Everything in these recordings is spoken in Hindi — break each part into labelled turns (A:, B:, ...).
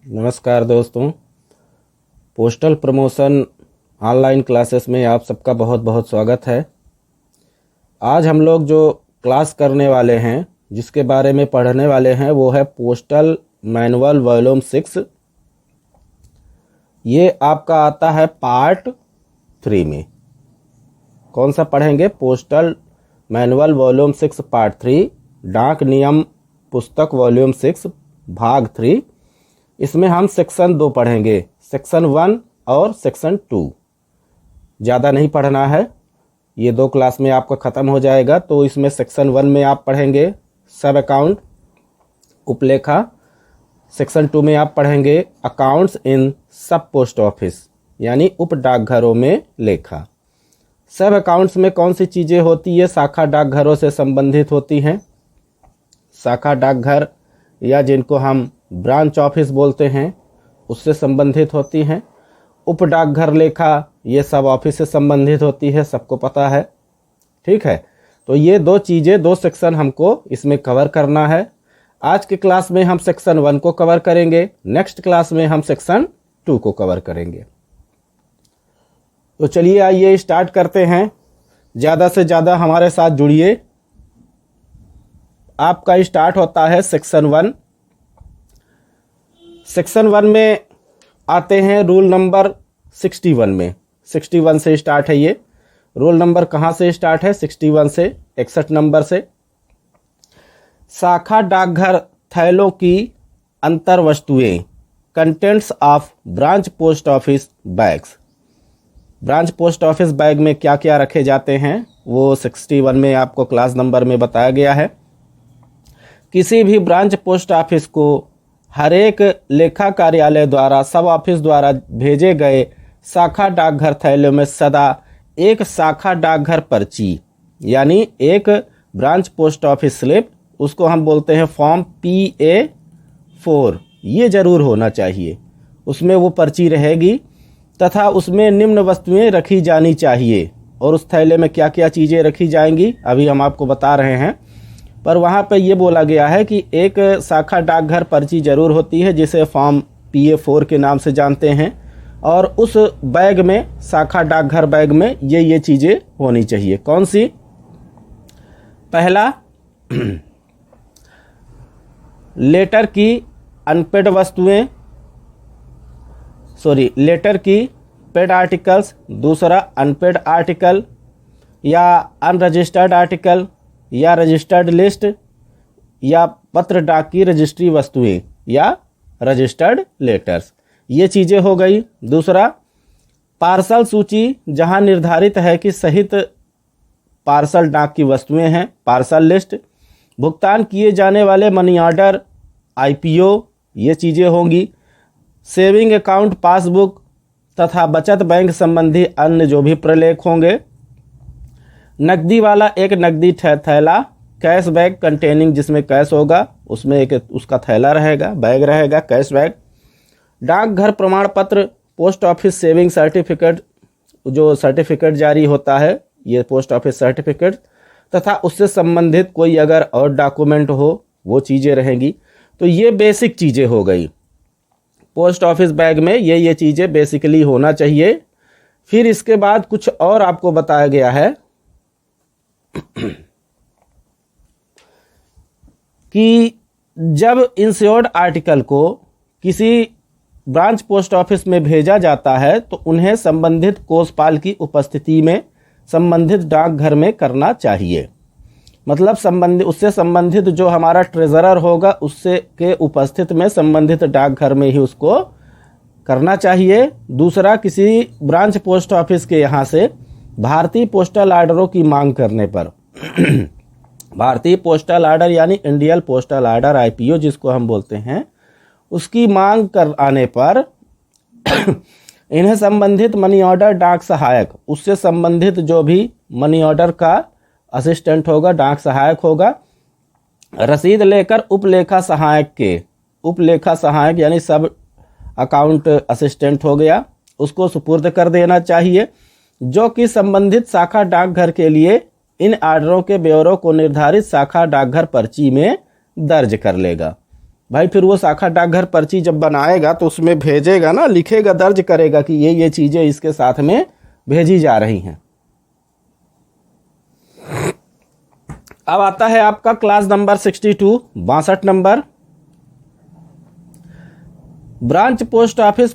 A: नमस्कार दोस्तों। पोस्टल प्रमोशन ऑनलाइन क्लासेस में आप सबका बहुत बहुत स्वागत है। आज हम लोग जो क्लास करने वाले हैं, जिसके बारे में पढ़ने वाले हैं, वो है पोस्टल मैनुअल वॉल्यूम 6। ये आपका आता है पार्ट 3 में। कौन सा पढ़ेंगे? पोस्टल मैनुअल वॉल्यूम 6 पार्ट 3, डाक नियम पुस्तक वॉल्यूम 6 भाग 3। इसमें हम सेक्शन 2 पढ़ेंगे, सेक्शन 1 और सेक्शन 2। ज़्यादा नहीं पढ़ना है, ये 2 क्लास में आपका ख़त्म हो जाएगा। तो इसमें सेक्शन 1 में आप पढ़ेंगे सब अकाउंट उपलेखा। सेक्शन 2 में आप पढ़ेंगे अकाउंट्स इन सब पोस्ट ऑफिस, यानी उप डाकघरों में लेखा। सब अकाउंट्स में कौन सी चीज़ें होती है? शाखा डाकघरों से संबंधित होती हैं। शाखा डाकघर या जिनको हम ब्रांच ऑफिस बोलते हैं, उससे संबंधित होती हैं। उप डाकघर लेखा ये सब ऑफिस से संबंधित होती है, सबको पता है। ठीक है, तो ये 2 चीज़ें, 2 सेक्शन हमको इसमें कवर करना है। आज के क्लास में हम सेक्शन 1 को कवर करेंगे, नेक्स्ट क्लास में हम सेक्शन 2 को कवर करेंगे। तो चलिए आइए स्टार्ट करते हैं। ज़्यादा से ज़्यादा हमारे साथ जुड़िए। आपका स्टार्ट होता है सेक्शन 1। सेक्शन 1 में आते हैं रूल नंबर 61 में। 61 से स्टार्ट है ये। रूल नंबर कहाँ से स्टार्ट है? 61 से, 61 नंबर से। शाखा डाकघर थैलों की अंतर वस्तुएं, contents of branch post office bags. Branch post office bag में क्या क्या रखे जाते हैं वो 61 में आपको क्लास नंबर में बताया गया है। किसी भी ब्रांच पोस्ट ऑफिस को हर एक लेखा कार्यालय द्वारा, सब ऑफिस द्वारा भेजे गए शाखा डाकघर थैलों में सदा एक शाखा डाकघर पर्ची, यानी एक ब्रांच पोस्ट ऑफिस स्लिप, उसको हम बोलते हैं फॉर्म PA4, ये जरूर होना चाहिए। उसमें वो पर्ची रहेगी तथा उसमें निम्न वस्तुएं रखी जानी चाहिए। और उस थैले में क्या क्या चीज़ें रखी जाएंगी अभी हम आपको बता रहे हैं। पर वहाँ पे ये बोला गया है कि एक शाखा डाकघर पर्ची जरूर होती है, जिसे फॉर्म PA4 के नाम से जानते हैं। और उस बैग में, शाखा डाकघर बैग में ये चीज़ें होनी चाहिए। कौन सी? पहला, लेटर की अनपेड वस्तुएं, लेटर की पेड आर्टिकल्स। दूसरा, अनपेड आर्टिकल या अनरजिस्टर्ड आर्टिकल या रजिस्टर्ड लिस्ट या पत्र डाक की रजिस्ट्री वस्तुएं या रजिस्टर्ड लेटर्स, ये चीज़ें हो गई। दूसरा, पार्सल सूची, जहां निर्धारित है कि सहित पार्सल डाक की वस्तुएं हैं, पार्सल लिस्ट। भुगतान किए जाने वाले मनी ऑर्डर, IPO, ये चीज़ें होंगी। सेविंग अकाउंट पासबुक तथा बचत बैंक संबंधी अन्य जो भी प्रलेख होंगे। नकदी वाला एक नकदी थैला, कैश बैग कंटेनिंग, जिसमें कैश होगा, उसमें एक उसका थैला रहेगा, बैग रहेगा, कैश बैग। डाकघर प्रमाण पत्र, पोस्ट ऑफिस सेविंग सर्टिफिकेट, जो सर्टिफिकेट जारी होता है, ये पोस्ट ऑफिस सर्टिफिकेट, तथा उससे संबंधित कोई अगर और डॉक्यूमेंट हो, वो चीज़ें रहेंगी। तो ये बेसिक चीज़ें हो गई। पोस्ट ऑफिस बैग में ये चीज़ें बेसिकली होना चाहिए। फिर इसके बाद कुछ और आपको बताया गया है कि जब इंश्योर्ड आर्टिकल को किसी ब्रांच पोस्ट ऑफिस में भेजा जाता है तो उन्हें संबंधित कोषपाल की उपस्थिति में संबंधित डाकघर में करना चाहिए। मतलब उससे संबंधित जो हमारा ट्रेजरर होगा, उससे के उपस्थित में संबंधित डाकघर में ही उसको करना चाहिए। दूसरा, किसी ब्रांच पोस्ट ऑफिस के यहाँ से भारतीय पोस्टल आर्डरों की मांग करने पर भारतीय पोस्टल आर्डर यानी इंडियन पोस्टल आर्डर, IPO जिसको हम बोलते हैं, उसकी मांग कर आने पर इन्हें संबंधित मनी ऑर्डर डाक सहायक, उससे संबंधित जो भी मनी ऑर्डर का असिस्टेंट होगा, डाक सहायक होगा, रसीद लेकर उपलेखा सहायक यानी सब अकाउंट असिस्टेंट हो गया, उसको सुपुर्द कर देना चाहिए, जो कि संबंधित शाखा डाकघर के लिए इन ऑर्डरों के ब्यौरों को निर्धारित शाखा डाकघर पर्ची में दर्ज कर लेगा। भाई फिर वो शाखा डाकघर पर्ची जब बनाएगा तो उसमें भेजेगा ना, लिखेगा, दर्ज करेगा कि ये चीज़ें इसके साथ में भेजी जा रही हैं। अब आता है आपका class number 62, 62 number, branch post office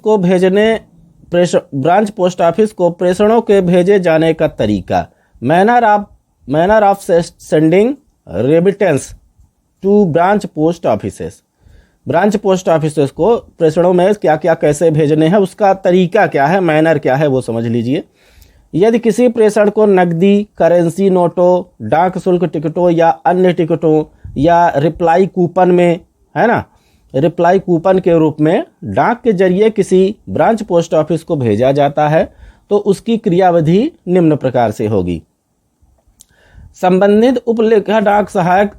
A: को प्रेषणों के भेजे जाने का तरीका, manner of sending remittance to branch post offices. Branch post offices को प्रेषणों में क्या क्या कैसे भेजने हैं, उसका तरीका क्या है, मैनर क्या है, वो समझ लीजिए। यदि किसी प्रेषण को नकदी, करेंसी नोटों, डाक शुल्क टिकटों या अन्य टिकटों या रिप्लाई कूपन में, है ना, रिप्लाई कूपन के रूप में डाक के जरिए किसी ब्रांच पोस्ट ऑफिस को भेजा जाता है तो उसकी क्रियाविधि निम्न प्रकार से होगी। संबंधित उपलेखा डाक सहायक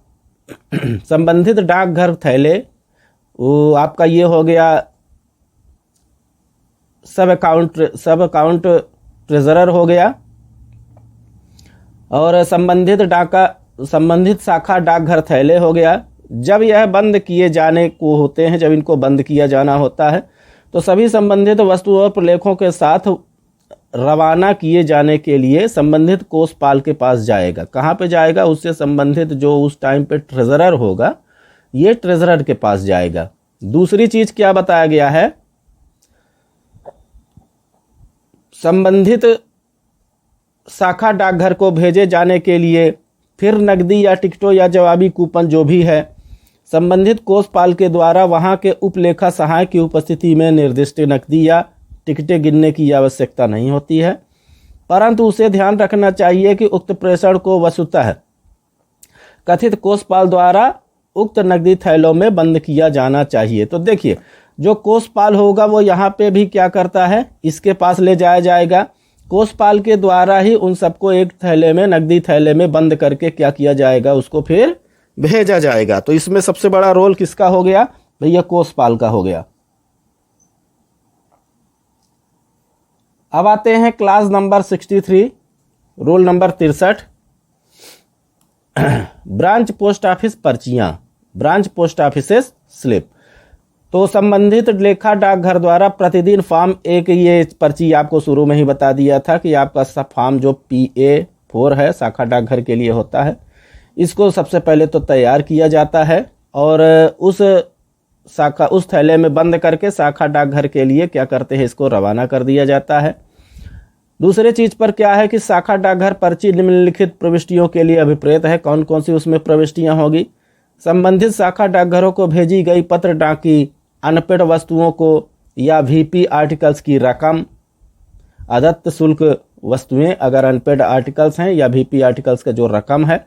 A: संबंधित डाकघर थैले, वो आपका ये हो गया सब अकाउंट ट्रेजरर हो गया, और संबंधित शाखा डाकघर थैले हो गया। जब यह बंद किए जाने को होते हैं, जब इनको बंद किया जाना होता है तो सभी संबंधित वस्तुओं और प्रलेखों के साथ रवाना किए जाने के लिए संबंधित कोषपाल के पास जाएगा। कहाँ पे जाएगा? उससे संबंधित जो उस टाइम पे ट्रेजरर होगा, ये ट्रेजरर के पास जाएगा। दूसरी चीज क्या बताया गया है, संबंधित शाखा डाकघर को भेजे जाने के लिए फिर नकदी या टिकटों या जवाबी कूपन जो भी है, संबंधित कोषपाल के द्वारा वहां के उपलेखा सहायक की उपस्थिति में निर्दिष्ट नकदी या टिकटें गिनने की आवश्यकता नहीं होती है, परंतु उसे ध्यान रखना चाहिए कि उक्त प्रेषण को वस्तुतः कथित कोषपाल द्वारा उक्त नकदी थैलों में बंद किया जाना चाहिए। तो देखिए, जो कोषपाल होगा वो यहाँ पे भी क्या करता है, इसके पास ले जाया जाएगा। कोषपाल के द्वारा ही उन सबको एक थैले में, नकदी थैले में बंद करके क्या किया जाएगा, उसको फिर भेजा जाएगा। तो इसमें सबसे बड़ा रोल किसका हो गया भैया? कोषपाल का हो गया। अब आते हैं class number 63, roll number 63, branch post office पर्चियां, ब्रांच पोस्ट ऑफिसेस स्लिप। तो संबंधित लेखा डाकघर द्वारा प्रतिदिन फॉर्म एक, ये पर्ची आपको शुरू में ही बता दिया था कि आपका फॉर्म जो PA4 है शाखा डाकघर के लिए होता है, इसको सबसे पहले तो तैयार किया जाता है और उस थैले में बंद करके शाखा डाकघर के लिए क्या करते हैं, इसको रवाना कर दिया जाता है। दूसरे चीज पर क्या है कि शाखा डाकघर पर्ची निम्नलिखित प्रविष्टियों के लिए अभिप्रेत है। कौन कौन सी उसमें प्रविष्टियां होगी? संबंधित शाखा डाकघरों को भेजी गई पत्र डाकी अनपेड वस्तुओं को या VP आर्टिकल्स की रकम, अदत्त शुल्क वस्तुएं अगर अनपेड आर्टिकल्स हैं, या VP आर्टिकल्स का जो रकम है,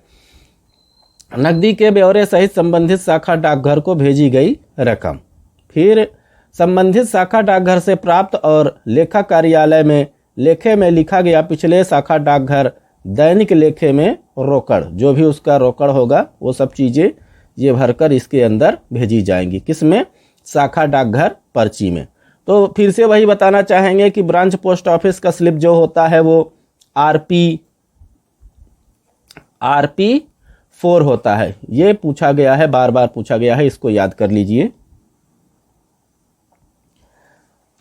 A: नकदी के ब्यौरे सहित संबंधित शाखा डाकघर को भेजी गई रकम। फिर संबंधित शाखा डाकघर से प्राप्त और लेखा कार्यालय में लेखे में लिखा गया पिछले शाखा डाकघर दैनिक लेखे में रोकड़, जो भी उसका रोकड़ होगा वो सब चीज़ें ये भरकर इसके अंदर भेजी जाएंगी। किसमें? शाखा डाकघर पर्ची में। तो फिर से वही बताना चाहेंगे कि ब्रांच पोस्ट ऑफिस का स्लिप जो होता है वो RP4 होता है। ये पूछा गया है, बार बार पूछा गया है, इसको याद कर लीजिए।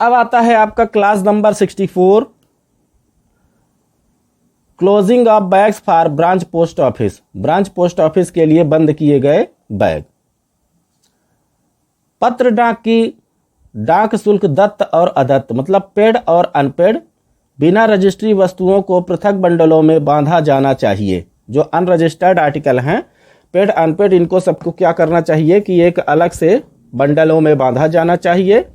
A: अब आता है आपका class number 64, closing of bags for branch post office, branch post office के लिए बंद किए गए बैग। पत्र डाक की डाक शुल्क दत्त और अदत्त, मतलब पेड और अनपेड, बिना रजिस्ट्री वस्तुओं को पृथक बंडलों में बांधा जाना चाहिए। जो अनरजिस्टर्ड आर्टिकल हैं, पेड अनपेड, इनको सबको क्या करना चाहिए कि एक अलग से बंडलों में बांधा जाना चाहिए।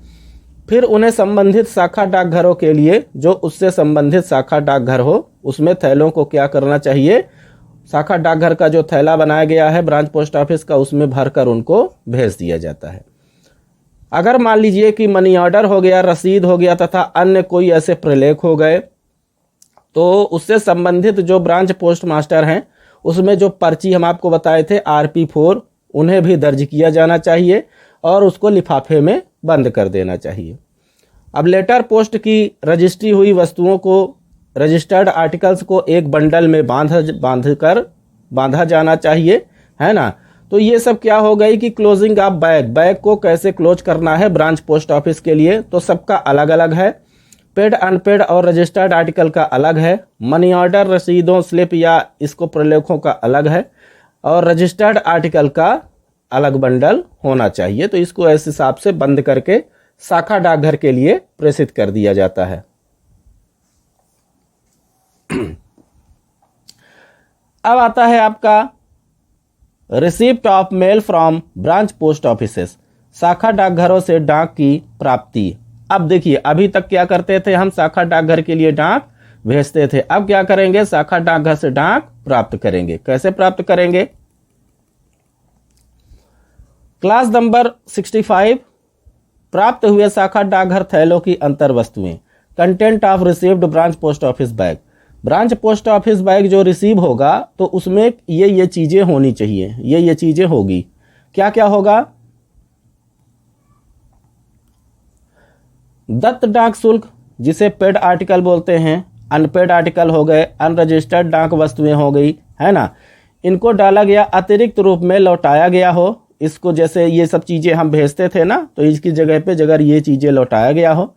A: फिर उन्हें संबंधित शाखा डाकघरों के लिए, जो उससे संबंधित शाखा डाकघर हो, उसमें थैलों को क्या करना चाहिए, शाखा डाकघर का जो थैला बनाया गया है ब्रांच पोस्ट ऑफिस का, उसमें भरकर उनको भेज दिया जाता है। अगर मान लीजिए कि मनी ऑर्डर हो गया, रसीद हो गया तथा अन्य कोई ऐसे प्रलेख हो गए, तो उससे संबंधित जो ब्रांच पोस्ट मास्टर हैं, उसमें जो पर्ची हम आपको बताए थे RP4, उन्हें भी दर्ज किया जाना चाहिए और उसको लिफाफे में बंद कर देना चाहिए। अब लेटर पोस्ट की रजिस्ट्री हुई वस्तुओं को, रजिस्टर्ड आर्टिकल्स को एक बंडल में बांधा जाना चाहिए, है ना। तो ये सब क्या हो गई कि क्लोजिंग ऑफ बैग, बैग को कैसे क्लोज करना है ब्रांच पोस्ट ऑफिस के लिए, तो सबका अलग अलग है। पेड अनपेड और रजिस्टर्ड आर्टिकल का अलग है। मनी ऑर्डर, रसीदों, स्लिप या इसको प्रलेखों का अलग है, और रजिस्टर्ड आर्टिकल का अलग बंडल होना चाहिए। तो इसको इस हिसाब से बंद करके शाखा डाकघर के लिए प्रेषित कर दिया जाता है। अब आता है आपका receipt of male from branch post offices, शाखा डाकघरों से डाक की प्राप्ति। अब देखिए, अभी तक क्या करते थे हम, शाखा डाकघर के लिए डाक भेजते थे। अब क्या करेंगे, शाखा डाकघर से डाक प्राप्त करेंगे। कैसे प्राप्त करेंगे? क्लास नंबर 65, प्राप्त हुए शाखा डाकघर थैलों की अंतर वस्तुएं। Content of received branch post office bag, branch post office bag जो रिसीव होगा तो उसमें ये चीजें होनी चाहिए, ये चीजें होगी। क्या क्या होगा? दत्त डाक शुल्क, जिसे पेड आर्टिकल बोलते हैं, अनपेड आर्टिकल हो गए, अनरजिस्टर्ड डाक वस्तुएं हो गई, है ना। इनको डाला गया, अतिरिक्त रूप में लौटाया गया हो। इसको जैसे ये सब चीज़ें हम भेजते थे ना, तो इसकी जगह पे अगर ये चीज़ें लौटाया गया हो।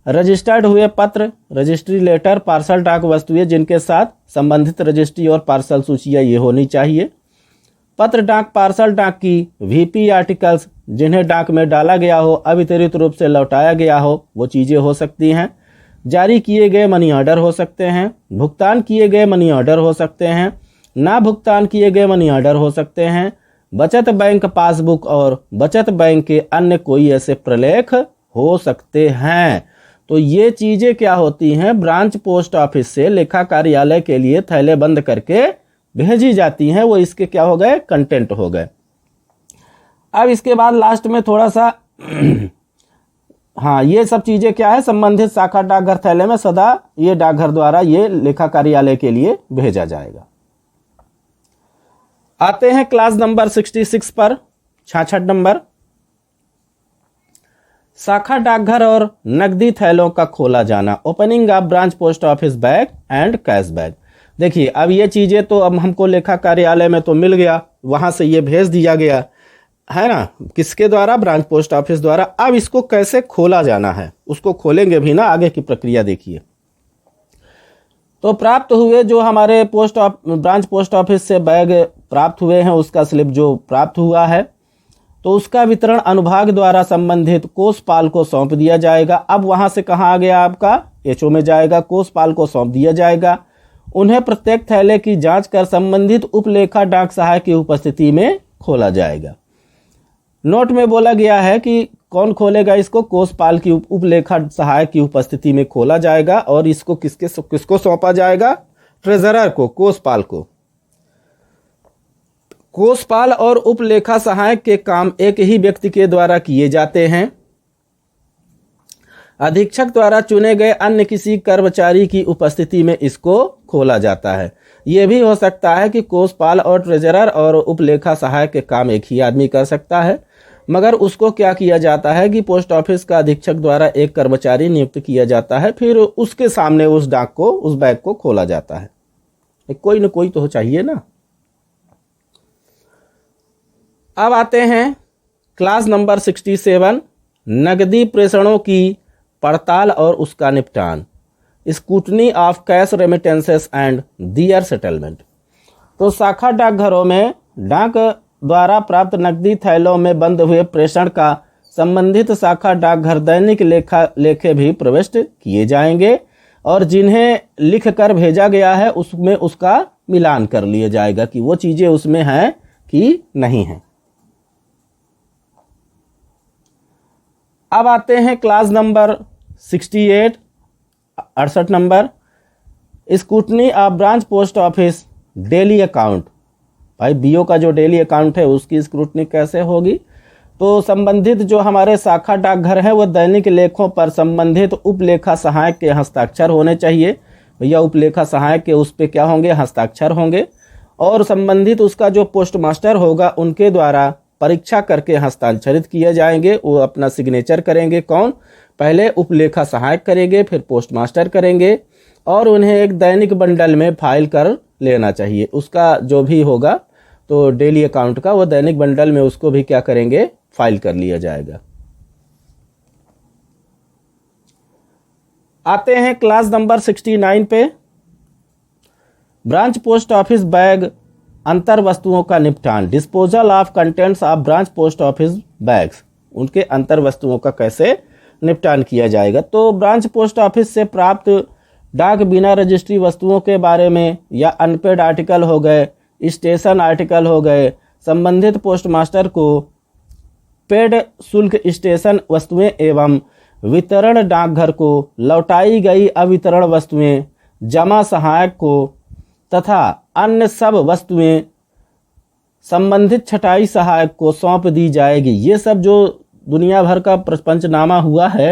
A: रजिस्टर्ड हुए पत्र, रजिस्ट्री लेटर, पार्सल डाक वस्तुएं जिनके साथ संबंधित रजिस्ट्री और पार्सल सूचियाँ ये होनी चाहिए। पत्र डाक, पार्सल डाक की वीपी आर्टिकल्स, जिन्हें डाक में डाला गया हो, अवितरित रूप से लौटाया गया हो, वो चीज़ें हो सकती हैं। जारी किए गए मनी ऑर्डर हो सकते हैं, भुगतान किए गए मनी ऑर्डर हो सकते हैं, ना भुगतान किए गए मनी ऑर्डर हो सकते हैं, बचत बैंक पासबुक और बचत बैंक के अन्य कोई ऐसे प्रलेख हो सकते हैं। तो ये चीज़ें क्या होती हैं, ब्रांच पोस्ट ऑफिस से लेखा कार्यालय के लिए थैले बंद करके भेजी जाती हैं। वो इसके क्या हो गए, कंटेंट हो गए। अब इसके बाद लास्ट में थोड़ा सा हाँ, ये सब चीजें क्या है, संबंधित शाखा डाकघर थैले में सदा ये डाकघर द्वारा ये लेखा कार्यालय के लिए भेजा जाएगा। आते हैं क्लास नंबर 66 पर, 66 नंबर, शाखा डाकघर और नकदी थैलों का खोला जाना। Opening of branch post office bag and cash bag. देखिए, अब ये चीजें तो अब हमको लेखा कार्यालय में तो मिल गया, वहां से ये भेज दिया गया है ना, किसके द्वारा, ब्रांच पोस्ट ऑफिस द्वारा। अब इसको कैसे खोला जाना है, उसको खोलेंगे भी ना, आगे की प्रक्रिया देखिए। तो प्राप्त हुए जो हमारे ब्रांच पोस्ट ऑफिस से बैग प्राप्त हुए हैं, उसका स्लिप जो प्राप्त हुआ है, तो उसका वितरण अनुभाग द्वारा संबंधित कोषपाल को सौंप दिया जाएगा। अब वहां से कहाँ आ गया, आपका एचओ में जाएगा, कोषपाल को सौंप दिया जाएगा। उन्हें प्रत्येक थैले की जांच कर संबंधित उपलेखा डाक सहायक की उपस्थिति में खोला जाएगा। नोट में बोला गया है कि कौन खोलेगा इसको, कोषपाल की उपलेखा सहायक की उपस्थिति में खोला जाएगा। और इसको किसको सौंपा जाएगा, ट्रेजरर को, कोषपाल को। कोषपाल और उपलेखा सहायक के काम एक ही व्यक्ति के द्वारा किए जाते हैं। अधीक्षक द्वारा चुने गए अन्य किसी कर्मचारी की उपस्थिति में इसको खोला जाता है। यह भी हो सकता है कि कोषपाल और ट्रेजरर और उपलेखा सहायक के काम एक ही आदमी कर सकता है, मगर उसको क्या किया जाता है कि पोस्ट ऑफिस का अधीक्षक द्वारा एक कर्मचारी नियुक्त किया जाता है, फिर उसके सामने उस डाक को, उस बैग को खोला जाता है। कोई न कोई तो चाहिए ना। अब आते हैं क्लास नंबर 67, नकदी प्रेषणों की पड़ताल और उसका निपटान। Scrutiny of cash remittances and their settlement. तो शाखा डाकघरों में डाक द्वारा प्राप्त नकदी थैलों में बंद हुए प्रेषण का संबंधित शाखा डाकघर दैनिक लेखे भी प्रविष्ट किए जाएंगे, और जिन्हें लिख कर भेजा गया है उसमें उसका मिलान कर लिया जाएगा कि वो चीजें उसमें हैं कि नहीं हैं। अब आते हैं class number 68, 68 number, scrutiny of branch post office daily account. भाई बीओ का जो डेली अकाउंट है उसकी स्क्रूटनी कैसे होगी, तो संबंधित जो हमारे शाखा डाकघर है वो दैनिक लेखों पर संबंधित उपलेखा सहायक के हस्ताक्षर होने चाहिए। भैया उपलेखा सहायक के उस पर क्या होंगे, हस्ताक्षर होंगे, और संबंधित उसका जो पोस्ट मास्टर होगा उनके द्वारा परीक्षा करके हस्ताक्षरित किए जाएंगे। वो अपना सिग्नेचर करेंगे, कौन, पहले उपलेखा सहायक करेंगे, फिर पोस्ट मास्टर करेंगे, और उन्हें एक दैनिक बंडल में फाइल कर लेना चाहिए। उसका जो भी होगा तो डेली अकाउंट का वो दैनिक बंडल में उसको भी क्या करेंगे, फाइल कर लिया जाएगा। आते हैं क्लास नंबर 69 पे। ब्रांच पोस्ट ऑफिस बैग अंतर वस्तुओं का निपटान, disposal of contents of branch post office bags, उनके अंतर वस्तुओं का कैसे निपटान किया जाएगा। तो ब्रांच पोस्ट ऑफिस से प्राप्त डाक बिना रजिस्ट्री वस्तुओं के बारे में या अनपेड आर्टिकल हो गए, स्टेशन आर्टिकल हो गए, संबंधित पोस्टमास्टर को पेड शुल्क स्टेशन वस्तुएं एवं वितरण डाकघर को लौटाई गई अवितरण वस्तुएं जमा सहायक को तथा अन्य सब वस्तुएं संबंधित छटाई सहायक को सौंप दी जाएगी। ये सब जो दुनिया भर का पंचनामा हुआ है,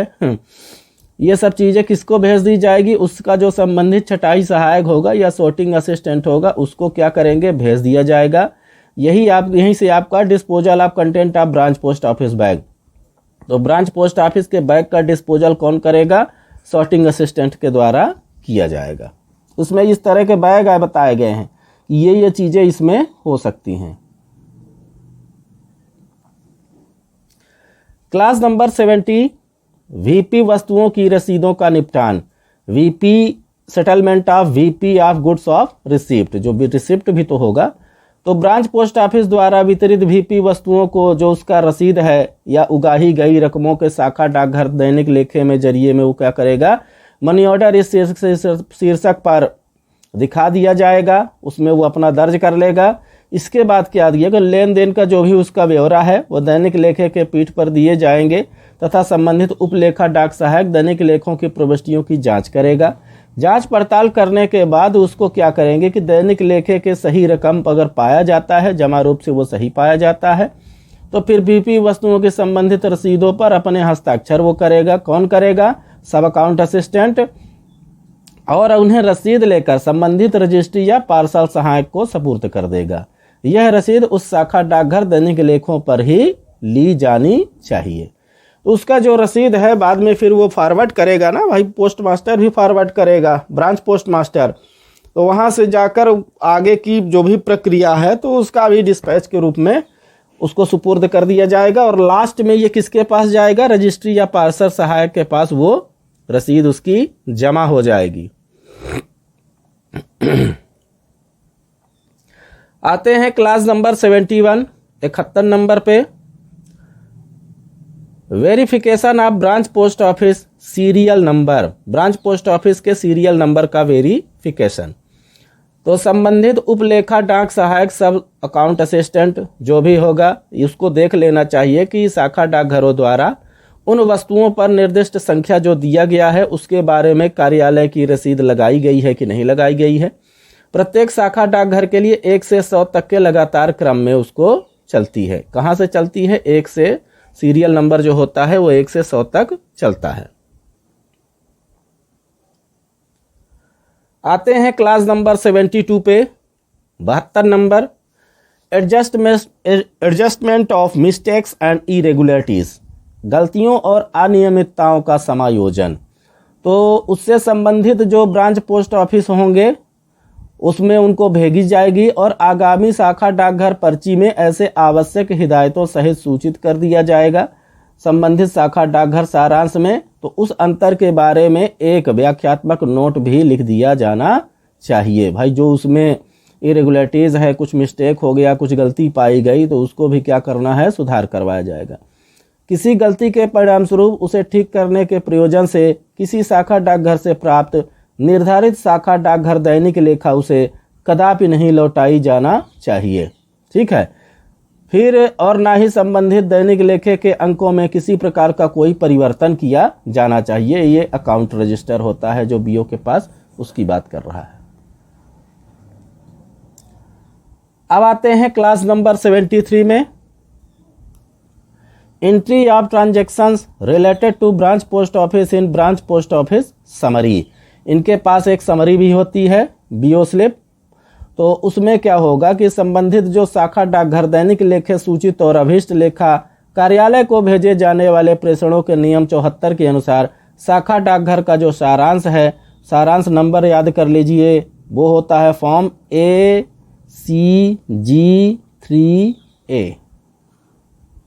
A: ये सब चीज़ें किसको भेज दी जाएगी, उसका जो संबंधित छटाई सहायक होगा या सॉर्टिंग असिस्टेंट होगा उसको क्या करेंगे, भेज दिया जाएगा। यहीं से आपका disposal of content of branch post office bag. तो ब्रांच पोस्ट ऑफिस के बैग का डिस्पोजल कौन करेगा, सॉर्टिंग असिस्टेंट के द्वारा किया जाएगा। उसमें इस तरह के बैग बताए गए हैं कि ये चीज़ें इसमें हो सकती हैं। क्लास नंबर 70, वीपी वस्तुओं की रसीदों का निपटान, VP settlement of VP of goods of receipt, जो भी रिसिप्ट भी तो होगा। तो ब्रांच पोस्ट ऑफिस द्वारा वितरित वीपी वस्तुओं को जो उसका रसीद है या उगाही गई रकमों के शाखा डाकघर दैनिक लेखे में जरिए में वो क्या करेगा, मनी ऑर्डर इस शीर्षक पर दिखा दिया जाएगा, उसमें वो अपना दर्ज कर लेगा। इसके बाद क्या दिएगा, लेन देन का जो भी उसका ब्यौरा है वो दैनिक लेखे के पीठ पर दिए जाएंगे तथा संबंधित उपलेखा डाक सहायक दैनिक लेखों की प्रविष्टियों की जांच करेगा। जांच पड़ताल करने के बाद उसको क्या करेंगे कि दैनिक लेखे के सही रकम अगर पाया जाता है, जमा रूप से वो सही पाया जाता है, तो फिर बीपी वस्तुओं के संबंधित रसीदों पर अपने हस्ताक्षर वो करेगा। कौन करेगा, सब अकाउंट असिस्टेंट, और उन्हें रसीद लेकर संबंधित रजिस्ट्री या पार्सल सहायक को सपुर्द कर देगा। यह रसीद उस शाखा डाकघर दैनिक लेखों पर ही ली जानी चाहिए। तो उसका जो रसीद है बाद में फिर वो फॉरवर्ड करेगा ना भाई, पोस्ट मास्टर भी फॉरवर्ड करेगा, ब्रांच पोस्ट मास्टर, तो वहाँ से जाकर आगे की जो भी प्रक्रिया है तो उसका भी डिस्पैच के रूप में उसको सुपुर्द कर दिया जाएगा। और लास्ट में ये किसके पास जाएगा, रजिस्ट्री या पार्सल सहायक के पास वो रसीद उसकी जमा हो जाएगी। आते हैं क्लास नंबर 71, 71 नंबर पे, verification of branch post office serial number, branch post office के सीरियल नंबर का वेरिफिकेशन। तो संबंधित उपलेखा डाक सहायक सब अकाउंट असिस्टेंट जो भी होगा उसको देख लेना चाहिए कि शाखा डाकघरों द्वारा उन वस्तुओं पर निर्दिष्ट संख्या जो दिया गया है उसके बारे में कार्यालय की रसीद लगाई गई है कि नहीं लगाई गई है। प्रत्येक शाखा डाकघर के लिए 1 से 100 तक के लगातार क्रम में उसको चलती है। कहाँ से चलती है, 1 से, सीरियल नंबर जो होता है वो 1 से 100 तक चलता है। आते हैं क्लास नंबर 72 पे, 72 number, adjustment of mistakes and irregularities, गलतियों और अनियमितताओं का समायोजन। तो उससे संबंधित जो ब्रांच पोस्ट ऑफिस होंगे उसमें उनको भेजी जाएगी और आगामी शाखा डाकघर पर्ची में ऐसे आवश्यक हिदायतों सहित सूचित कर दिया जाएगा। संबंधित शाखा डाकघर सारांश में तो उस अंतर के बारे में एक व्याख्यात्मक नोट भी लिख दिया जाना चाहिए। भाई जो उसमें इरेगुलरिटीज़ है, कुछ मिस्टेक हो गया, कुछ गलती पाई गई, तो उसको भी क्या करना है, सुधार करवाया जाएगा। किसी गलती के परिणामस्वरूप उसे ठीक करने के प्रयोजन से किसी शाखा डाकघर से प्राप्त निर्धारित शाखा डाकघर दैनिक लेखा उसे कदापि नहीं लौटाई जाना चाहिए। ठीक है। फिर और ना ही संबंधित दैनिक लेखे के अंकों में किसी प्रकार का कोई परिवर्तन किया जाना चाहिए। ये अकाउंट रजिस्टर होता है जो बीओ के पास, उसकी बात कर रहा है। अब आते हैं क्लास नंबर 73 में, entry of transactions related to branch post office in branch post office summary. इनके पास एक समरी भी होती है, बीओ स्लिप। तो उसमें क्या होगा कि संबंधित जो शाखा डाकघर दैनिक लेखे सूचित और अभीष्ट लेखा कार्यालय को भेजे जाने वाले प्रेषणों के नियम 74 के अनुसार शाखा डाकघर का जो सारांश है, सारांश नंबर याद कर लीजिए, वो होता है फॉर्म ACG 3A,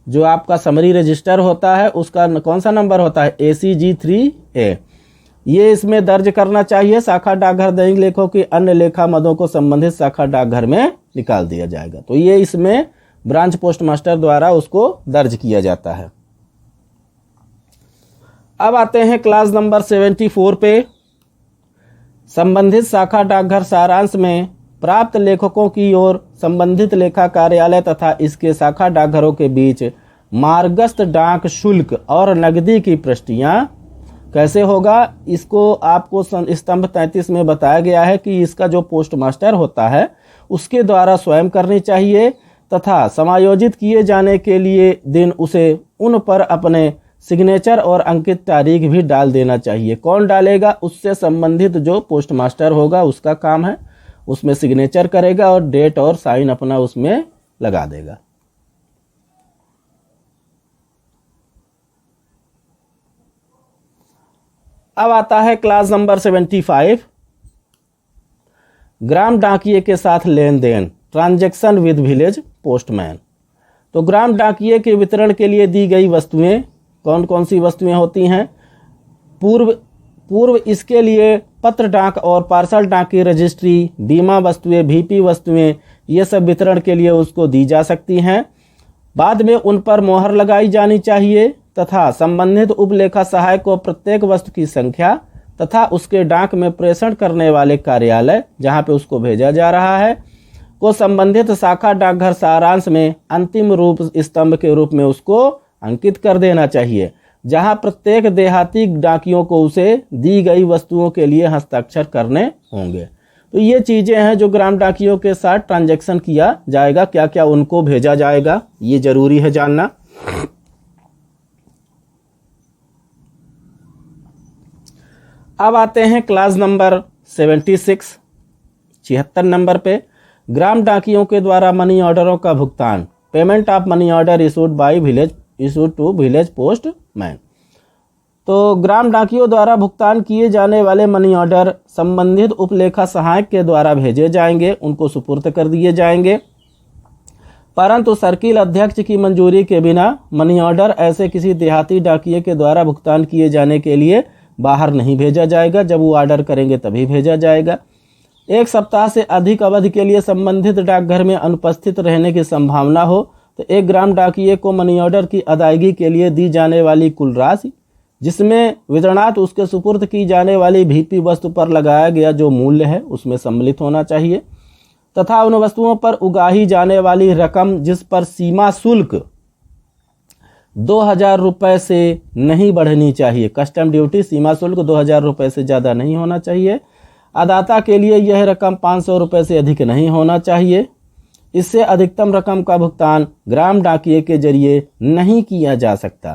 A: जो आपका समरी रजिस्टर होता है उसका कौन सा नंबर होता है, ACG 3A। ये इसमें दर्ज करना चाहिए। शाखा डाकघर दैनिक लेखों की अन्य लेखा मदों को संबंधित शाखा डाकघर में निकाल दिया जाएगा। तो ये इसमें ब्रांच पोस्ट मास्टर द्वारा उसको दर्ज किया जाता है। अब आते हैं क्लास नंबर 74 पे। संबंधित शाखा डाकघर सारांश में प्राप्त लेखकों की ओर संबंधित लेखा कार्यालय तथा इसके शाखा डाकघरों के बीच मार्गस्थ डाक शुल्क और नकदी की प्रविष्टियां कैसे होगा, इसको आपको स्तंभ 33 में बताया गया है कि इसका जो पोस्ट मास्टर होता है उसके द्वारा स्वयं करनी चाहिए तथा समायोजित किए जाने के लिए दिन उसे उन पर अपने सिग्नेचर और अंकित तारीख भी डाल देना चाहिए। कौन डालेगा, उससे संबंधित जो पोस्ट मास्टर होगा उसका काम है, उसमें सिग्नेचर करेगा और डेट और साइन अपना उसमें लगा देगा। अब आता है क्लास नंबर 75, ग्राम डाकिये के साथ लेन देन, ट्रांजैक्शन विद विलेज पोस्टमैन। तो ग्राम डाकिये के वितरण के लिए दी गई वस्तुएं कौन कौन सी वस्तुएं होती हैं। पूर्व इसके लिए पत्र डाक और पार्सल डाक की रजिस्ट्री, बीमा वस्तुएं, भीपी वस्तुएं, ये सब वितरण के लिए उसको दी जा सकती हैं। बाद में उन पर मोहर लगाई जानी चाहिए तथा संबंधित उपलेखा सहायक को प्रत्येक वस्तु की संख्या तथा उसके डाक में प्रेषण करने वाले कार्यालय जहां पे उसको भेजा जा रहा है को संबंधित शाखा डाकघर सारांश में अंतिम रूप स्तंभ के रूप में उसको अंकित कर देना चाहिए, जहां प्रत्येक देहाती डाकियों को उसे दी गई वस्तुओं के लिए हस्ताक्षर करने होंगे। तो ये चीजें हैं जो ग्राम डाकियों के साथ ट्रांजैक्शन किया जाएगा, क्या क्या उनको भेजा जाएगा, ये जरूरी है जानना। अब आते हैं क्लास नंबर 76, 76 नंबर पे, ग्राम डाकियों के द्वारा मनी ऑर्डरों का भुगतान, payment of money order issued to village postman. तो ग्राम डाकियों द्वारा भुगतान किए जाने वाले मनी ऑर्डर संबंधित उपलेखा सहायक के द्वारा भेजे जाएंगे, उनको सुपुर्द कर दिए जाएंगे। परंतु सर्किल अध्यक्ष की मंजूरी के बिना मनी ऑर्डर ऐसे किसी देहाती डाकिये के द्वारा भुगतान किए जाने के लिए बाहर नहीं भेजा जाएगा। जब वो ऑर्डर करेंगे तभी भेजा जाएगा। 1 सप्ताह से अधिक अवधि के लिए संबंधित डाकघर में अनुपस्थित रहने की संभावना हो तो एक ग्राम डाकिये को मनी ऑर्डर की अदायगी के लिए दी जाने वाली कुल राशि, जिसमें वितरणार्थ उसके सुपुर्द की जाने वाली भीपी वस्तु पर लगाया गया जो मूल्य है उसमें सम्मिलित होना चाहिए तथा उन वस्तुओं पर उगाही जाने वाली रकम जिस पर सीमा शुल्क 2000 रुपये से नहीं बढ़नी चाहिए। कस्टम ड्यूटी सीमा शुल्क 2000 रुपये से ज़्यादा नहीं होना चाहिए। अदाता के लिए यह रकम 500 रुपये से अधिक नहीं होना चाहिए। इससे अधिकतम रकम का भुगतान ग्राम डाकिये के जरिए नहीं किया जा सकता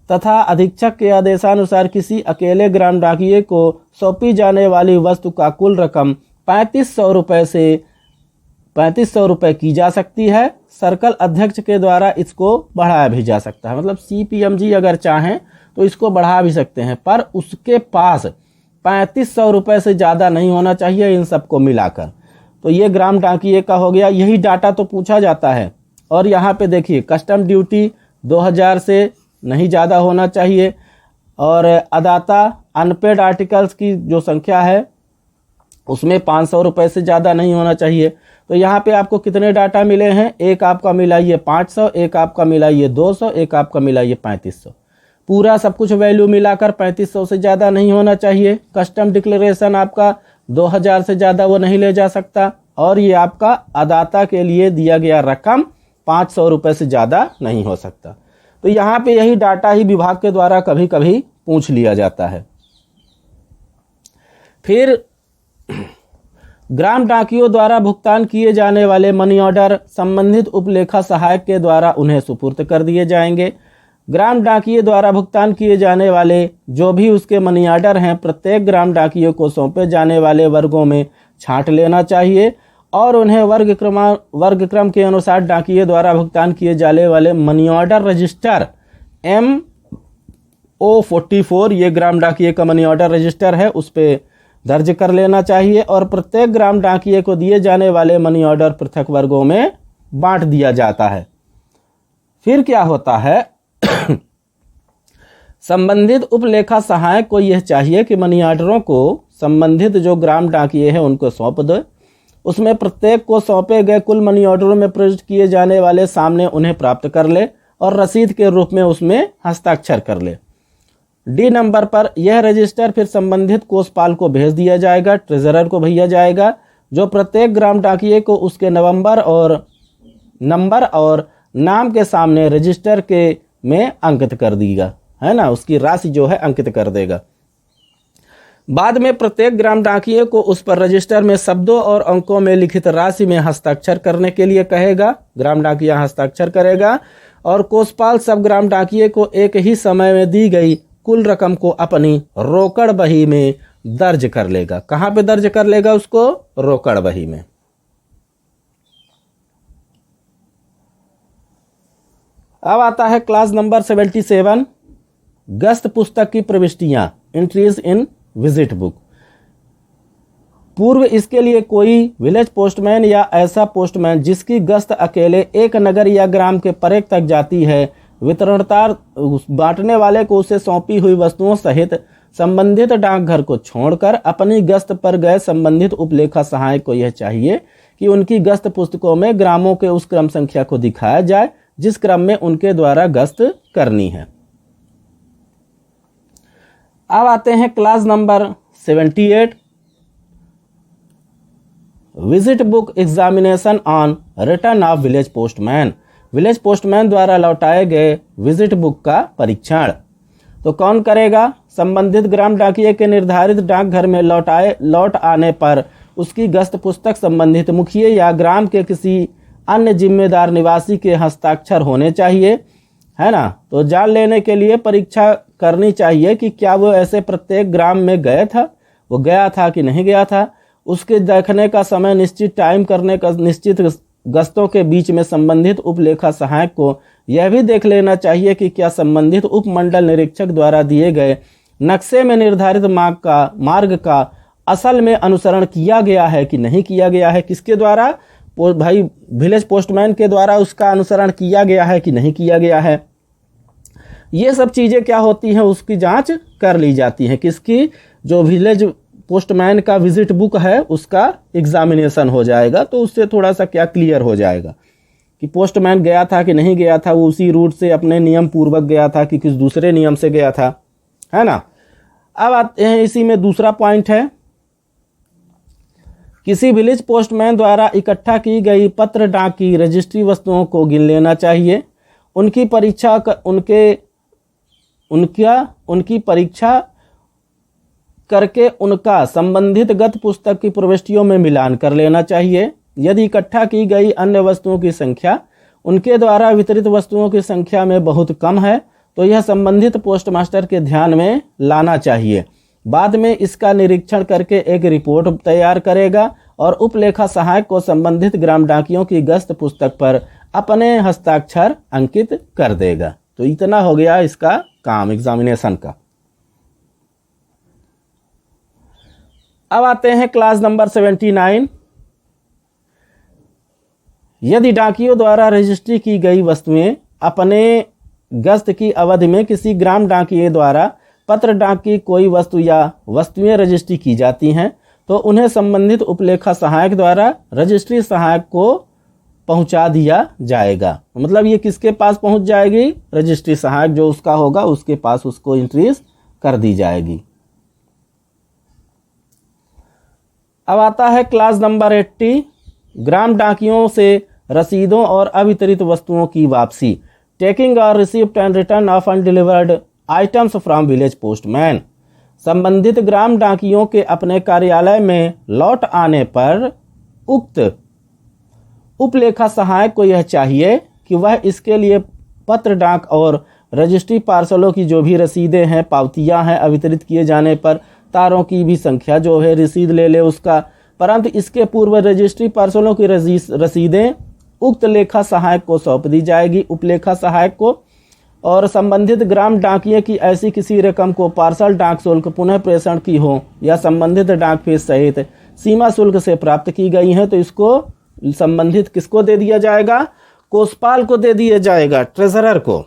A: तथा अधीक्षक के आदेशानुसार किसी अकेले ग्राम डाकिये को सौंपी जाने वाली वस्तु का कुल रकम 3500 रुपये की जा सकती है। सर्कल अध्यक्ष के द्वारा इसको बढ़ाया भी जा सकता है, मतलब CPMG अगर चाहें तो इसको बढ़ा भी सकते हैं, पर उसके पास 3500 रुपये से ज़्यादा नहीं होना चाहिए इन सबको मिलाकर। तो ये ग्राम डाकिये का हो गया। यही डाटा तो पूछा जाता है। और यहाँ पे देखिए कस्टम ड्यूटी 2000 से नहीं ज़्यादा होना चाहिए और अदाता अनपेड आर्टिकल्स की जो संख्या है उसमें 500 रुपये से ज़्यादा नहीं होना चाहिए। तो यहाँ पे आपको कितने डाटा मिले हैं, एक आपका मिला ये 500, एक आपका मिला ये 200, एक आपका मिला ये 3500। पूरा सब कुछ वैल्यू मिलाकर 3500 से ज़्यादा नहीं होना चाहिए। कस्टम डिक्लेरेशन आपका 2000 से ज़्यादा वो नहीं ले जा सकता और ये आपका अदाता के लिए दिया गया रकम 500 रुपये से ज़्यादा नहीं हो सकता। तो यहाँ पे यही डाटा ही विभाग के द्वारा कभी कभी पूछ लिया जाता है। फिर ग्राम डाकियों द्वारा भुगतान किए जाने वाले मनी ऑर्डर संबंधित उपलेखा सहायक के द्वारा उन्हें सुपुर्द कर दिए जाएंगे। ग्राम डाकिये द्वारा भुगतान किए जाने वाले जो भी उसके मनी ऑर्डर हैं प्रत्येक ग्राम डाकिये को सौंपे जाने वाले वर्गों में छांट लेना चाहिए और उन्हें वर्ग क्रम के अनुसार डाकिये द्वारा भुगतान किए जाने वाले मनी ऑर्डर रजिस्टर MO44, ये ग्राम डाकिये का मनी ऑर्डर रजिस्टर है, उस पर दर्ज कर लेना चाहिए और प्रत्येक ग्राम डाकिये को दिए जाने वाले मनी ऑर्डर पृथक वर्गों में बांट दिया जाता है। फिर क्या होता है संबंधित उपलेखा सहायक को यह चाहिए कि मनी ऑर्डरों को संबंधित जो ग्राम डाकिये हैं उनको सौंप दे। उसमें प्रत्येक को सौंपे गए कुल मनी ऑर्डरों में प्रविष्ट किए जाने वाले सामने उन्हें प्राप्त कर ले और रसीद के रूप में उसमें हस्ताक्षर कर ले। डी नंबर पर यह रजिस्टर फिर संबंधित कोषपाल को भेज दिया जाएगा, ट्रेजरर को भेजा जाएगा, जो प्रत्येक ग्राम डाकिये को उसके नंबर और नाम के सामने रजिस्टर के में अंकित कर देगा, है ना, उसकी राशि जो है अंकित कर देगा। बाद में प्रत्येक ग्राम डाकिये को उस पर रजिस्टर में शब्दों और अंकों में लिखित राशि में हस्ताक्षर करने के लिए कहेगा। ग्राम डाकिया हस्ताक्षर करेगा और कोषपाल सब ग्राम डाकिये को एक ही समय में दी गई कुल रकम को अपनी रोकड़ बही में दर्ज कर लेगा। कहाँ पे दर्ज कर लेगा उसको? रोकड़ बही में। अब आता है क्लास नंबर 77, गस्त पुस्तक की प्रविष्टियां, एंट्रीज इन विजिट बुक। पूर्व इसके लिए कोई विलेज पोस्टमैन या ऐसा पोस्टमैन जिसकी गस्त अकेले एक नगर या ग्राम के परेक तक जाती है, वितरणदार बांटने वाले को उसे सौंपी हुई वस्तुओं सहित संबंधित डाकघर को छोड़कर अपनी गस्त पर गए संबंधित उपलेखा सहायक को यह चाहिए कि उनकी गस्त पुस्तकों में ग्रामों के उस क्रम संख्या को दिखाया जाए जिस क्रम में उनके द्वारा गस्त करनी है। अब आते हैं class number 78, visit book examination on return of village postman. Village postman द्वारा लौटाए गए विजिट बुक का परीक्षण तो कौन करेगा? संबंधित ग्राम डाकिये के निर्धारित डाकघर में लौट आने पर उसकी गस्त पुस्तक संबंधित मुखिया या ग्राम के किसी अन्य जिम्मेदार निवासी के हस्ताक्षर होने चाहिए, है ना। तो जान लेने के लिए परीक्षा करनी चाहिए कि क्या वो ऐसे प्रत्येक ग्राम में वो गया था कि नहीं गया था। उसके देखने का समय निश्चित टाइम करने का निश्चित गस्तों के बीच में संबंधित उपलेखा सहायक को यह भी देख लेना चाहिए कि क्या संबंधित उपमंडल निरीक्षक द्वारा दिए गए नक्शे में निर्धारित मार्ग का असल में अनुसरण किया गया है कि नहीं किया गया है। किसके द्वारा? भाई विलेज पोस्टमैन के द्वारा उसका अनुसरण किया गया है कि नहीं किया गया है। ये सब चीज़ें क्या होती हैं, उसकी जांच कर ली जाती हैं। किसकी? जो विलेज पोस्टमैन का विजिट बुक है उसका एग्जामिनेशन हो जाएगा, तो उससे थोड़ा सा क्या क्लियर हो जाएगा कि पोस्टमैन गया था कि नहीं गया था, वो उसी रूट से अपने नियम पूर्वक गया था कि किस दूसरे नियम से गया था, है ना। अब आते हैं इसी में दूसरा पॉइंट है, किसी विलेज पोस्टमैन द्वारा इकट्ठा की गई पत्र डाक की रजिस्ट्री वस्तुओं को गिन लेना चाहिए। उनकी परीक्षा करके उनका संबंधित गत पुस्तक की प्रविष्टियों में मिलान कर लेना चाहिए। यदि इकट्ठा की गई अन्य वस्तुओं की संख्या उनके द्वारा वितरित वस्तुओं की संख्या में बहुत कम है तो यह संबंधित पोस्टमास्टर के ध्यान में लाना चाहिए। बाद में इसका निरीक्षण करके एक रिपोर्ट तैयार करेगा और उपलेखा सहायक को संबंधित ग्राम डाकियों की गस्त पुस्तक पर अपने हस्ताक्षर अंकित कर देगा। तो इतना हो गया इसका काम एग्जामिनेशन का। अब आते हैं क्लास नंबर 79, यदि डाकियों द्वारा रजिस्ट्री की गई वस्तुएं अपने गस्त की अवधि में किसी ग्राम डाकिये द्वारा पत्र डाक की कोई वस्तु या वस्तुएं रजिस्ट्री की जाती हैं तो उन्हें संबंधित उपलेखा सहायक द्वारा रजिस्ट्री सहायक को पहुंचा दिया जाएगा। मतलब ये किसके पास पहुंच जाएगी? रजिस्ट्री सहायक जो उसका होगा उसके पास उसको एंट्रीज कर दी जाएगी। अब आता है क्लास नंबर 80, ग्राम डाकियों से रसीदों और अवितरित वस्तुओं की वापसी, टेकिंग और receipt and return of undelivered items from village postman. संबंधित ग्राम डाकियों के अपने कार्यालय में लौट आने पर उक्त उपलेखा सहायक को यह चाहिए कि वह इसके लिए पत्र डाक और रजिस्ट्री पार्सलों की जो भी रसीदें हैं, पावतियां हैं, अवितरित किए जाने पर तारों की भी संख्या जो है रसीद ले उसका, परंतु इसके पूर्व रजिस्ट्री पार्सलों की रसीदें उक्त लेखा सहायक को सौंप दी जाएगी, उपलेखा सहायक को। और संबंधित ग्राम डाकिये की ऐसी किसी रकम को पार्सल डाक शुल्क पुनः प्रेषण की हो या संबंधित डाक फीस सहित सीमा शुल्क से प्राप्त की गई है तो इसको संबंधित किसको दे दिया जाएगा? कोषपाल को दे दिया जाएगा, ट्रेजरर को।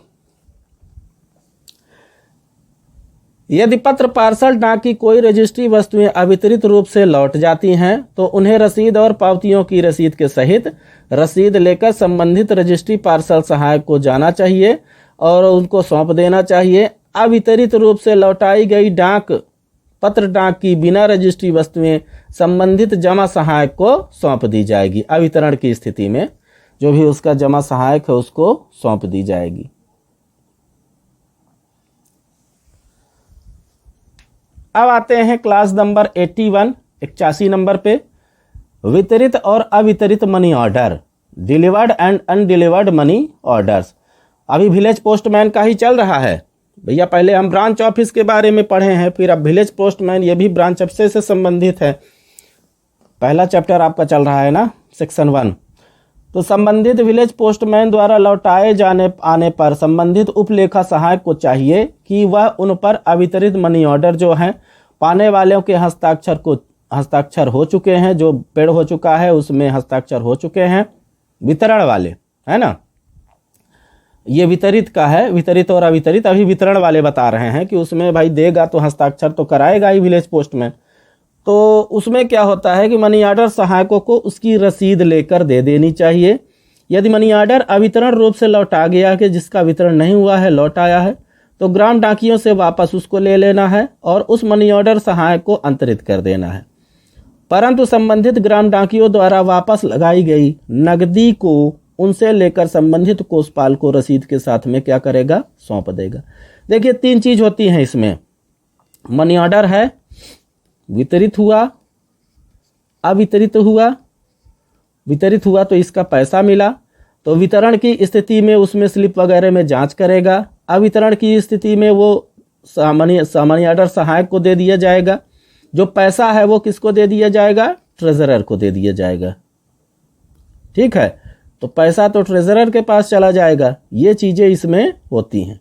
A: यदि पत्र, पार्सल, डाक की कोई रजिस्ट्री वस्तुएं अवितरित रूप से लौट जाती हैं तो उन्हें रसीद और पावतियों की रसीद के सहित रसीद लेकर संबंधित रजिस्ट्री पार्सल सहायक को जाना चाहिए और उनको सौंप देना चाहिए। अवितरित रूप से लौटाई गई डाक, पत्र, डाक की बिना रजिस्ट्री वस्तुएं संबंधित जमा सहायक को सौंप दी जाएगी। अवितरण की स्थिति में जो भी उसका जमा सहायक है उसको सौंप दी जाएगी। अब आते हैं क्लास नंबर 81, 81 नंबर पे। वितरित और अवितरित money order, delivered and undelivered money orders. अभी विलेज पोस्टमैन का ही चल रहा है भैया। पहले हम ब्रांच ऑफिस के बारे में पढ़े हैं, फिर अब विलेज पोस्टमैन, ये भी ब्रांच ऑफिस से संबंधित है। पहला चैप्टर आपका चल रहा है ना, सेक्शन 1। तो संबंधित विलेज पोस्टमैन द्वारा लौटाए आने पर संबंधित उपलेखा सहायक को चाहिए कि वह उन पर अवितरित मनी ऑर्डर जो हैं पाने वालों के हस्ताक्षर हो चुके हैं, जो पेड़ हो चुका है उसमें हस्ताक्षर हो चुके हैं, वितरण वाले, है ना। ये वितरित का है, वितरित और अवितरित। अभी वितरण वाले बता रहे हैं कि उसमें भाई देगा तो हस्ताक्षर तो कराएगा ही विलेज पोस्टमैन। तो उसमें क्या होता है कि मनी ऑर्डर सहायकों को उसकी रसीद लेकर दे देनी चाहिए। यदि मनी ऑर्डर अवितरण रूप से लौटा गया कि जिसका वितरण नहीं हुआ है, लौट आया है, तो ग्राम डाकियों से वापस उसको ले लेना है और उस मनी ऑर्डर सहायक को अंतरित कर देना है। परंतु संबंधित ग्राम डाकियों द्वारा वापस लगाई गई नकदी को उनसे लेकर संबंधित कोषपाल को रसीद के साथ में क्या करेगा? सौंप देगा। देखिए 3 चीज होती हैं इसमें। मनी ऑर्डर है, वितरित हुआ, अवितरित हुआ। वितरित हुआ तो इसका पैसा मिला, तो वितरण की स्थिति में उसमें स्लिप वगैरह में जांच करेगा। अवितरण की स्थिति में वो मनी ऑर्डर सहायक को दे दिया जाएगा। जो पैसा है वो किसको दे दिया जाएगा? ट्रेजरर को दे दिया जाएगा। ठीक है, तो पैसा तो ट्रेजरर के पास चला जाएगा। ये चीजें इसमें होती हैं।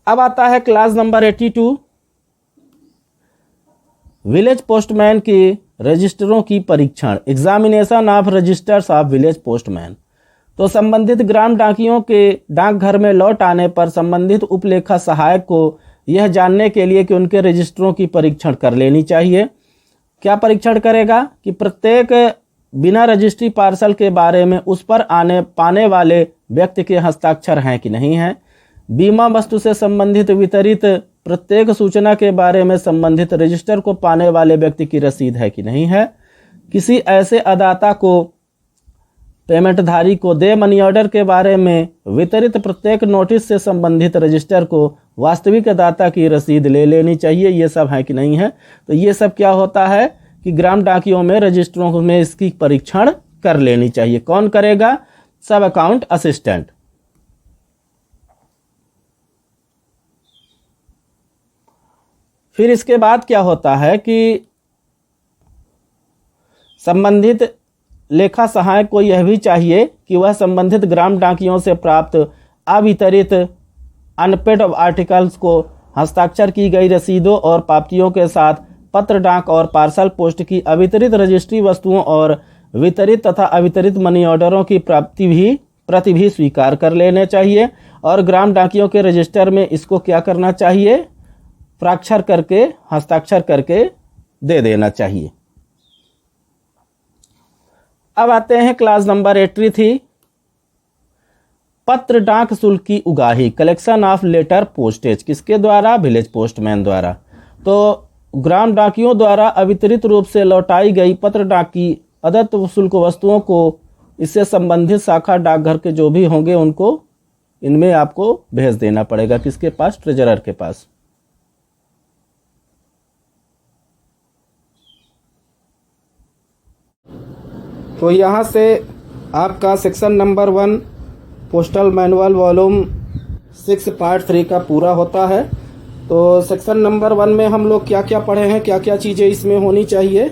A: अब आता है क्लास नंबर 82, विलेज पोस्टमैन के रजिस्टरों की परीक्षण, examination of registers of village postman. तो संबंधित ग्राम डाकियों के डाकघर में लौट आने पर संबंधित उपलेखा सहायक को यह जानने के लिए कि उनके रजिस्टरों की परीक्षण कर लेनी चाहिए। क्या परीक्षण करेगा? कि प्रत्येक बिना रजिस्ट्री पार्सल के बारे में उस पर पाने वाले व्यक्ति के हस्ताक्षर हैं कि नहीं हैं। बीमा वस्तु से संबंधित वितरित प्रत्येक सूचना के बारे में संबंधित रजिस्टर को पाने वाले व्यक्ति की रसीद है कि नहीं है। किसी ऐसे अदाता को, पेमेंटधारी को दे मनी ऑर्डर के बारे में वितरित प्रत्येक नोटिस से संबंधित रजिस्टर को वास्तविक अदाता की रसीद ले लेनी चाहिए। ये सब है कि नहीं है। तो ये सब क्या होता है कि ग्राम डाकियों में रजिस्टरों में इसकी परीक्षण कर लेनी चाहिए। कौन करेगा? सब अकाउंट असिस्टेंट। फिर इसके बाद क्या होता है कि संबंधित लेखा सहायक को यह भी चाहिए कि वह संबंधित ग्राम डाकियों से प्राप्त अवितरित अनपेड आर्टिकल्स को हस्ताक्षर की गई रसीदों और पावतियों के साथ पत्र, डाक और पार्सल पोस्ट की अवितरित रजिस्ट्री वस्तुओं और वितरित तथा अवितरित मनी ऑर्डरों की प्रति भी स्वीकार कर लेने चाहिए। और ग्राम डाकियों के रजिस्टर में इसको क्या करना चाहिए? प्राक्षर करके, हस्ताक्षर करके दे देना चाहिए। अब आते हैं क्लास नंबर 83, पत्र डाक शुल्क की उगाही, कलेक्शन ऑफ लेटर पोस्टेज। किसके द्वारा? विलेज पोस्टमैन द्वारा। तो ग्राम डाकियों द्वारा अवितरित रूप से लौटाई गई पत्र डाक की अदत्त शुल्क वस्तुओं को इससे संबंधित शाखा डाकघर के जो भी होंगे उनको इनमें आपको भेज देना पड़ेगा। किसके पास? ट्रेजरर के पास। तो यहाँ से आपका section number 1 postal manual volume 6 part 3 का पूरा होता है। तो सेक्शन नंबर 1 में हम लोग क्या क्या पढ़े हैं, क्या क्या चीज़ें इसमें होनी चाहिए।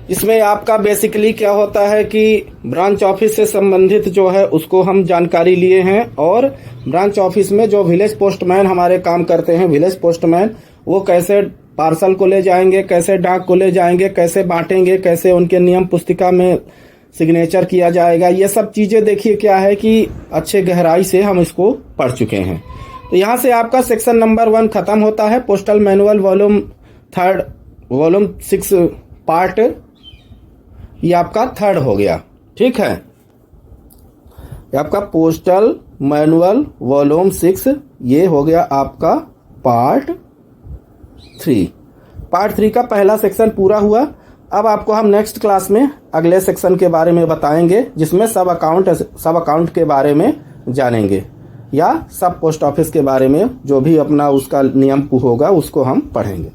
A: इसमें आपका बेसिकली क्या होता है कि ब्रांच ऑफिस से संबंधित जो है उसको हम जानकारी लिए हैं, और ब्रांच ऑफिस में जो विलेज पोस्टमैन हमारे काम करते हैं, विलेज पोस्टमैन, वो कैसे पार्सल को ले जाएंगे, कैसे डाक को ले जाएंगे, कैसे बांटेंगे, कैसे उनके नियम पुस्तिका में सिग्नेचर किया जाएगा, ये सब चीज़ें देखिए क्या है कि अच्छे गहराई से हम इसको पढ़ चुके हैं। तो यहाँ से आपका सेक्शन नंबर 1 खत्म होता है। पोस्टल मैनुअल वॉल्यूम 6 पार्ट, ये आपका 3rd हो गया। ठीक है, ये आपका पोस्टल मैनुअल वॉल्यूम 6 ये हो गया आपका पार्ट 3। पार्ट 3 का पहला सेक्शन पूरा हुआ। अब आपको हम नेक्स्ट क्लास में अगले सेक्शन के बारे में बताएंगे, जिसमें सब अकाउंट के बारे में जानेंगे, या सब पोस्ट ऑफिस के बारे में जो भी अपना उसका नियम होगा उसको हम पढ़ेंगे।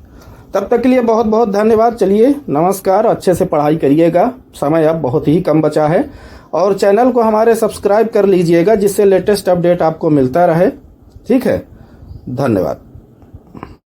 A: तब तक के लिए बहुत बहुत धन्यवाद। चलिए नमस्कार, अच्छे से पढ़ाई करिएगा, समय अब बहुत ही कम बचा है। और चैनल को हमारे सब्सक्राइब कर लीजिएगा, जिससे लेटेस्ट अपडेट आपको मिलता रहे। ठीक है, धन्यवाद।